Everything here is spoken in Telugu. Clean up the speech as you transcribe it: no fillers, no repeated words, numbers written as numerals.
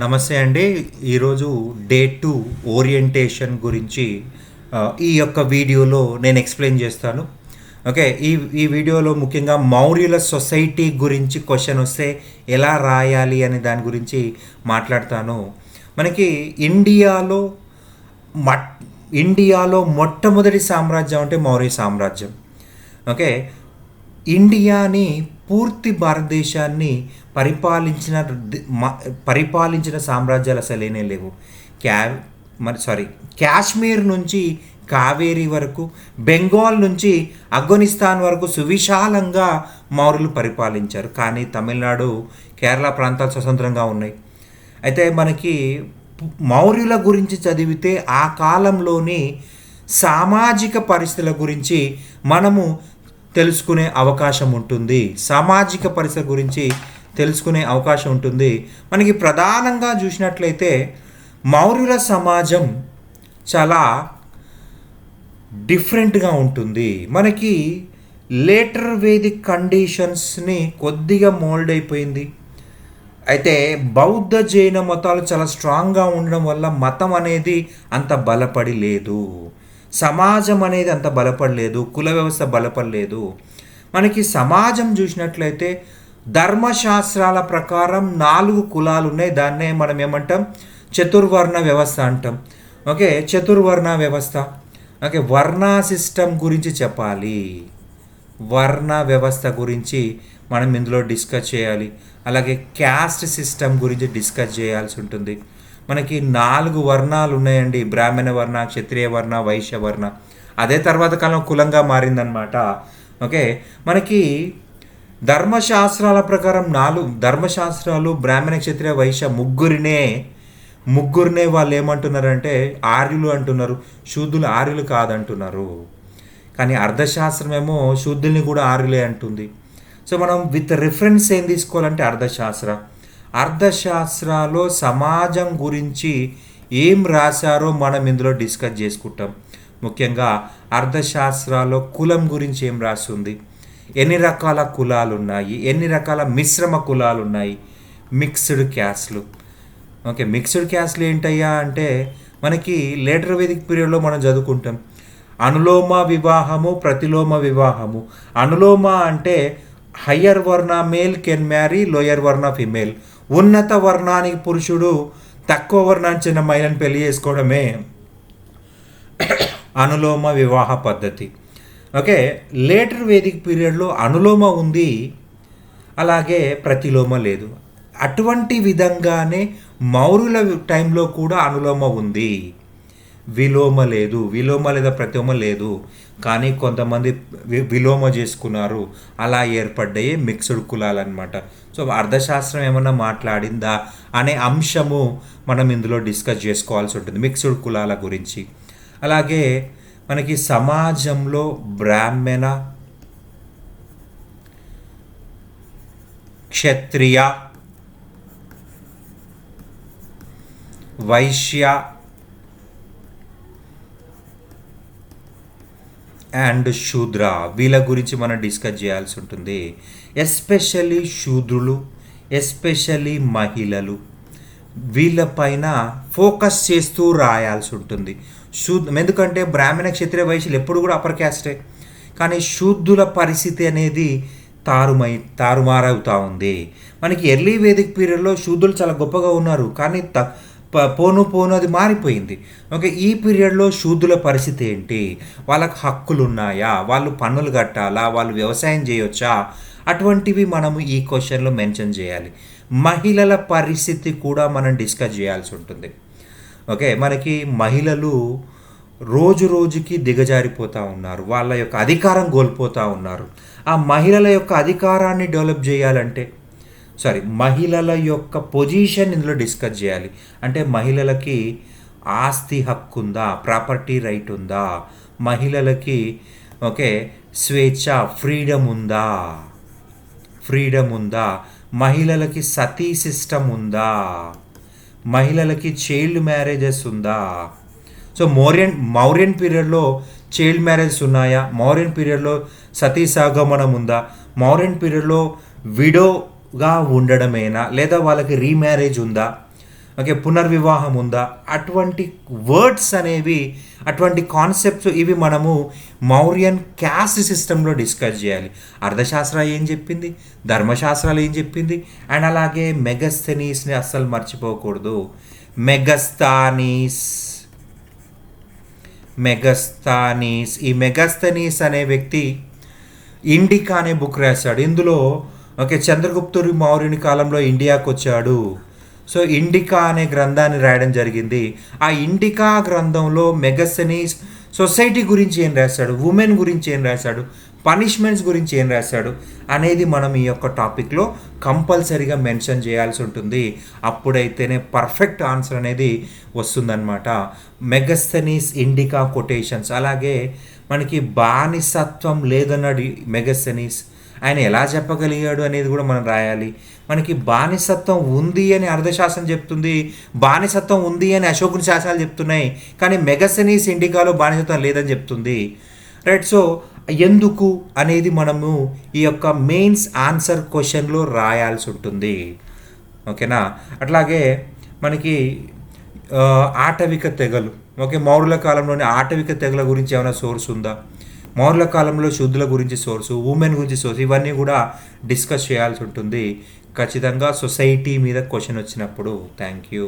నమస్తే అండి. ఈరోజు డే 2 ఓరియంటేషన్ గురించి ఈ యొక్క వీడియోలో నేను ఎక్స్ప్లెయిన్ చేస్తాను. ఓకే. ఈ ఈ వీడియోలో ముఖ్యంగా మౌర్యుల సొసైటీ గురించి క్వశ్చన్ వస్తే ఎలా రాయాలి అనే దాని గురించి మాట్లాడతాను. మనకి ఇండియాలో మట్ ఇండియాలో మొట్టమొదటి సామ్రాజ్యం అంటే మౌర్య సామ్రాజ్యం. ఓకే. ఇండియాని పూర్తి భారతదేశాన్ని పరిపాలించిన పరిపాలించిన సామ్రాజ్యాలు అసలేనే లేవు. క్యా కాశ్మీర్ నుంచి కావేరీ వరకు, బెంగాల్ నుంచి ఆఫ్ఘనిస్తాన్ వరకు సువిశాలంగా మౌర్యులు పరిపాలించారు. కానీ తమిళనాడు, కేరళ ప్రాంతాలు స్వతంత్రంగా ఉన్నాయి. అయితే మనకి మౌర్యుల గురించి చదివితే ఆ కాలంలోని సామాజిక పరిస్థితుల గురించి మనము తెలుసుకునే అవకాశం ఉంటుంది. సామాజిక పరిస్థితుల గురించి తెలుసుకునే అవకాశం ఉంటుంది. మనకి ప్రధానంగా చూసినట్లయితే మౌర్యుల సమాజం చాలా డిఫరెంట్గా ఉంటుంది. మనకి లేటర్ వేదిక్ కండిషన్స్ని కొద్దిగా మోల్డ్ అయిపోయింది. అయితే బౌద్ధ జైన మతాలు చాలా స్ట్రాంగ్గా ఉండడం వల్ల మతం అనేది అంత బలపడి లేదు. సమాజం అనేది అంత బలపడలేదు. కుల వ్యవస్థ బలపడలేదు. మనకి సమాజం చూసినట్లయితే ధర్మశాస్త్రాల ప్రకారం 4 కులాలు ఉన్నాయి. దాన్నే మనం ఏమంటాం, చతుర్వర్ణ వ్యవస్థ అంటాం. ఓకే, చతుర్వర్ణ వ్యవస్థ. ఓకే, వర్ణ సిస్టమ్ గురించి చెప్పాలి. వర్ణ వ్యవస్థ గురించి మనం ఇందులో డిస్కస్ చేయాలి. అలాగే క్యాస్ట్ సిస్టమ్ గురించి డిస్కస్ చేయాల్సి ఉంటుంది. మనకి 4 వర్ణాలు ఉన్నాయండి. బ్రాహ్మణ వర్ణ, క్షత్రియ వర్ణ, వైశ్య వర్ణ. అదే తర్వాత కాలం కులంగా మారిందనమాట. ఓకే, మనకి ధర్మశాస్త్రాల ప్రకారం 4 ధర్మశాస్త్రాలు బ్రాహ్మణ, క్షత్రియ, వైశ్య ముగ్గురినే వాళ్ళు ఏమంటున్నారంటే ఆర్యులు అంటున్నారు. శూద్రులు ఆర్యులు కాదంటున్నారు. కానీ అర్థశాస్త్రం ఏమో శూద్రుల్ని కూడా ఆర్యులే అంటుంది. సో మనం విత్ రిఫరెన్స్ ఏం తీసుకోవాలంటే అర్థశాస్త్రాలో సమాజం గురించి ఏం రాశారో మనం ఇందులో డిస్కస్ చేసుకుంటాం. ముఖ్యంగా అర్థశాస్త్రాల్లో కులం గురించి ఏం రాస్తుంది, ఎన్ని రకాల కులాలు ఉన్నాయి, ఎన్ని రకాల మిశ్రమ కులాలు ఉన్నాయి, మిక్స్డ్ క్యాస్ట్లు. ఓకే, మిక్స్డ్ క్యాస్ట్లు ఏంటయ్యా అంటే మనకి లేటర్ వేదిక్ పీరియడ్లో మనం చదువుకుంటాం. అనులోమ వివాహము, ప్రతిలోమ వివాహము. అనులోమ అంటే హయ్యర్ వర్ణ మేల్ కెన్ మ్యారీ లోయర్ వర్ణ ఫిమేల్. ఉన్నత వర్ణానికి పురుషుడు తక్కువ వర్ణానికి చెందిన మహిళను పెళ్లి చేసుకోవడమే అనులోమ వివాహ పద్ధతి. ఓకే, లేటర్ వేదిక్ పీరియడ్లో అనులోమ ఉంది, అలాగే ప్రతిలోమ లేదు. అటువంటి విధంగానే మౌర్యుల టైంలో కూడా అనులోమ ఉంది, విలోమ లేదు. విలోమ లేదా ప్రతిలోమ లేదు. కానీ కొంతమంది విలోమ చేసుకున్నారు. అలా ఏర్పడ్డాయి మిక్స్డ్ కులాలు అనమాట. సో అర్థశాస్త్రం ఏమన్నా మాట్లాడిందా అనే అంశము మనం ఇందులో డిస్కస్ చేసుకోవాల్సి ఉంటుంది, మిక్స్డ్ కులాల గురించి. అలాగే మనకి సమాజంలో బ్రాహ్మణ, క్షత్రియ, వైశ్య అండ్ శూద్ర, వీళ్ళ గురించి మనం డిస్కస్ చేయాల్సి ఉంటుంది. ఎస్పెషల్లీ శూద్రులు, ఎస్పెషల్లీ మహిళలు, వీళ్ళపైన ఫోకస్ చేస్తూ రాయాల్సి ఉంటుంది. ఎందుకంటే బ్రాహ్మణ, క్షత్రియ, వైశ్యులు ఎప్పుడు కూడా అప్పర్ క్యాస్టే. కానీ శూద్రుల పరిస్థితి అనేది తారుమారవుతూ ఉంది. మనకి ఎర్లీ వేదిక్ పీరియడ్లో శూద్రులు చాలా గొప్పగా ఉన్నారు, కానీ పోను అది మారిపోయింది. ఓకే, ఈ పీరియడ్లో శూద్రుల పరిస్థితి ఏంటి, వాళ్ళకి హక్కులు ఉన్నాయా, వాళ్ళు పన్నులు కట్టాలా, వాళ్ళు వ్యవసాయం చేయొచ్చా, అటువంటివి మనము ఈ క్వశ్చన్లో మెన్షన్ చేయాలి. మహిళల పరిస్థితి కూడా మనం డిస్కస్ చేయాల్సి ఉంటుంది. ఓకే, మనకి మహిళలు రోజు రోజుకి దిగజారిపోతూ ఉన్నారు, వాళ్ళ యొక్క అధికారం కోల్పోతూ ఉన్నారు. ఆ మహిళల యొక్క అధికారాన్ని డెవలప్ చేయాలంటే మహిళల యొక్క పొజిషన్ ఇందులో డిస్కస్ చేయాలి. అంటే మహిళలకి ఆస్తి హక్కు ఉందా, ప్రాపర్టీ రైట్ ఉందా, మహిళలకి ఓకే స్వేచ్ఛ, ఫ్రీడమ్ ఉందా, మహిళలకి సతీ సిస్టమ్ ఉందా, మహిళలకి చైల్డ్ మ్యారేజెస్ ఉందా. సో మౌర్యన్ పీరియడ్లో చైల్డ్ మ్యారేజెస్ ఉన్నాయా, మౌర్యన్ పీరియడ్లో సతీ సహగమనం ఉందా, మౌర్యన్ పీరియడ్లో విడోగా ఉండడమేనా, లేదా వాళ్ళకి రీమ్యారేజ్ ఉందా, ఓకే, పునర్వివాహం ఉందా, అటువంటి వర్డ్స్ అనేవి, అటువంటి కాన్సెప్ట్స్ ఇవి మనము మౌర్యన్ క్యాస్ట్ సిస్టంలో డిస్కస్ చేయాలి. అర్థశాస్త్ర ఏం చెప్పింది, ధర్మశాస్త్రాలు ఏం చెప్పింది, అండ్ అలాగే మెగస్థెనీస్ని అస్సలు మర్చిపోకూడదు. మెగస్తానీస్ మెగస్తానీస్ ఈ మెగస్తనీస్ అనే వ్యక్తి ఇండికా అనే బుక్ రాశాడు. ఇందులో ఓకే, చంద్రగుప్తుడు మౌర్యుని కాలంలో ఇండియాకు వచ్చాడు. సో ఇండికా అనే గ్రంథాన్ని రాయడం జరిగింది. ఆ ఇండికా గ్రంథంలో మెగస్తనీస్ సొసైటీ గురించి ఏం రాశాడు, ఉమెన్ గురించి ఏం రాశాడు, పనిష్మెంట్స్ గురించి ఏం రాశాడు అనేది మనం ఈ యొక్క టాపిక్లో కంపల్సరీగా మెన్షన్ చేయాల్సి ఉంటుంది. అప్పుడైతేనే పర్ఫెక్ట్ ఆన్సర్ అనేది వస్తుందన్నమాట. Megasthenes indica quotations. అలాగే మనకి బానిసత్వం లేదన్నాడు మెగస్తనీస్, ఆయన ఎలా చెప్పగలిగాడు అనేది కూడా మనం రాయాలి. మనకి బానిసత్వం ఉంది అని అర్థశాస్త్రం చెప్తుంది, బానిసత్వం ఉంది అని అశోకుని శాసనాలు చెప్తున్నాయి, కానీ మెగస్తనీస్ ఇండికాలో బానిసత్వం లేదని చెప్తుంది. రైట్. సో ఎందుకు అనేది మనము ఈ యొక్క మెయిన్స్ ఆన్సర్ క్వశ్చన్లో రాయాల్సి ఉంటుంది. ఓకేనా. అట్లాగే మనకి ఆటవిక తెగలు, ఓకే, మౌర్యుల కాలంలోని ఆటవిక తెగల గురించి ఏమైనా సోర్స్ ఉందా, మౌర్యుల కాలంలో శూద్రుల గురించి సోర్సు, ఉమెన్ గురించి సోర్స్, ఇవన్నీ కూడా డిస్కస్ చేయాల్సి ఉంటుంది ఖచ్చితంగా సొసైటీ మీద క్వశ్చన్ వచ్చినప్పుడు. Thank you.